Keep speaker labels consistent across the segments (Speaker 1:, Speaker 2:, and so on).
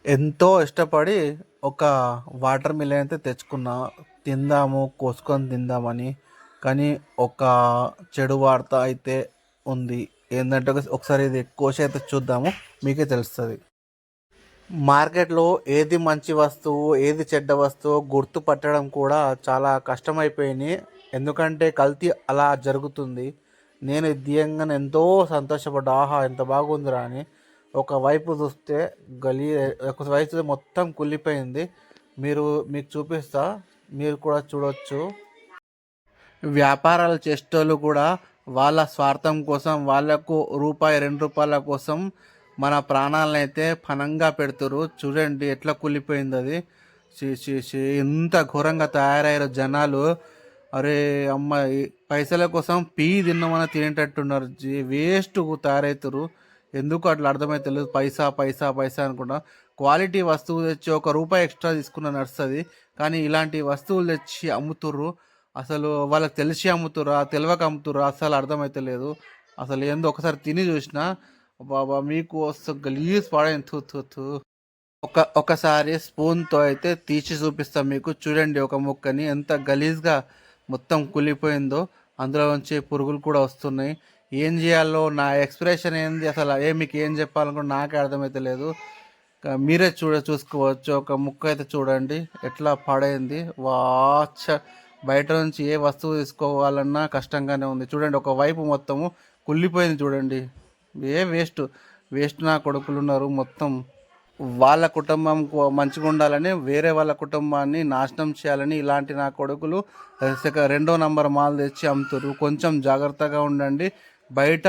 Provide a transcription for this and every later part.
Speaker 1: ఎంతో ఇష్టపడి ఒక వాటర్ మిలన్ అయితే తెచ్చుకున్నా. తిందాము, కోసుకొని తిందామని. కానీ ఒక చెడు వార్త అయితే ఉంది. ఏందంటే ఒకసారి ఇది కోసి అయితే చూద్దాము. మీకే తెలుస్తది. మార్కెట్‌లో ఏది మంచి వస్తువు, ఏది చెడ్డ వస్తువో గుర్తుపట్టడం కూడా చాలా కష్టమైపోయింది. ఎందుకంటే కల్తీ అలా జరుగుతుంది. నేను ఇది తీయంగానే ఎంతో సంతోషపడ్డా. ఆహా! ఎంత బాగుందిరా అని. ఒకవైపు చూస్తే గలీ ఒకవైపు చూస్తే మొత్తం కుళ్ళిపోయింది. మీకు చూపిస్తా. మీరు కూడా చూడొచ్చు. వ్యాపారాలు చేసేటోళ్ళు కూడా వాళ్ళ స్వార్థం కోసం వాళ్ళకు రూపాయి, రూ. 2 కోసం మన ప్రాణాలనైతే పణంగా పెడుతుర్రు. చూడండి ఎట్లా కూలిపోయిందో అది. ఛీ! ఛీ! ఛీ! ఎంత ఘోరంగా తయారయ్యారో జనాలు. అరే అమ్మ! ఈ పైసల కోసం తిన్నామని తినేటట్టున్నారు. వేస్ట్‌గా తయారవుతుర్రు. ఎందుకో అట్లా అర్థమైతలేదు. పైసా, పైసా, పైసా అనుకుంటా. క్వాలిటీ వస్తువు తెచ్చి రూ. 1 ఎక్స్‌ట్రా తీసుకున్నా నడుస్తది. కానీ ఇలాంటి వస్తువులు తెచ్చి అమ్ముతుర్రు. అసలు వాళ్ళకి తెలిసి అమ్ముతుర్రా? తెలవక అమ్ముతుర్రా? అస్సలు అర్థమైతలేదు. అసలు ఏందో ఒకసారి తిని చూసినా అబ్బబ్బా! మీకు గలీజ్ పాడైంది. థు థు థు. ఒకసారి స్పూన్‌తో అయితే తీసి చూపిస్తా మీకు. చూడండి ఒక ముక్కని ఎంత గలీజ్‌గా మొత్తం కుళ్ళిపోయిందో. అందులో నుంచి పురుగులు కూడా వస్తున్నాయి. ఏం చేయాలో నా ఎక్స్‌ప్రెషన్ ఏంది అసలు మీకు ఏం చెప్పాలనుకుంటే నాకే అర్థమైతలేదు. మీరే చూసుకోవచ్చు. ఒక ముక్క అయితే చూడండి ఎట్లా పాడైంది. వాచ్చ! బయట నుంచి ఏ వస్తువు తీసుకోవాలన్నా కష్టంగానే ఉంది. చూడండి ఒకవైపు మొత్తము కుళ్ళిపోయింది చూడండి. వేస్ట్. వేస్ట్ నా కొడుకులున్నారు మొత్తం. వాళ్ళ కుటుంబం మంచిగా ఉండాలని వేరే వాళ్ళ కుటుంబాన్ని నాశనం చేయాలని ఇలాంటి నా కొడుకులు రెండో నంబర్ మాల్ తెచ్చి అమ్ముతారు. కొంచెం జాగ్రత్తగా ఉండండి. బయట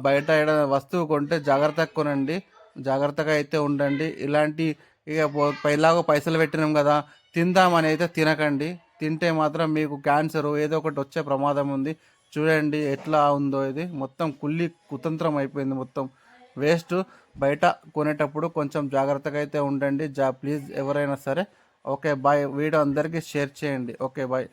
Speaker 1: బయట వస్తువు కొంటే జాగ్రత్తగా కొనండి. జాగ్రత్తగా అయితే ఉండండి. ఇలాంటి ఇక పైలాగో పైసలు పెట్టినాం కదా తిందామని అయితే తినకండి. తింటే మాత్రం మీకు క్యాన్సర్ ఏదో ఒకటి వచ్చే ప్రమాదం ఉంది. చూడండి ఎట్లా ఉందో ఇది మొత్తం కుతంత్రం అయిపోయింది మొత్తం. వేస్ట్. బయట కొనేటప్పుడు కొంచెం జాగ్రత్తగా అయితే ఉండండి. ప్లీజ్ ఎవరైనా సరే. Okay bye. వీడియో అందరికీ షేర్ చేయండి. Okay bye.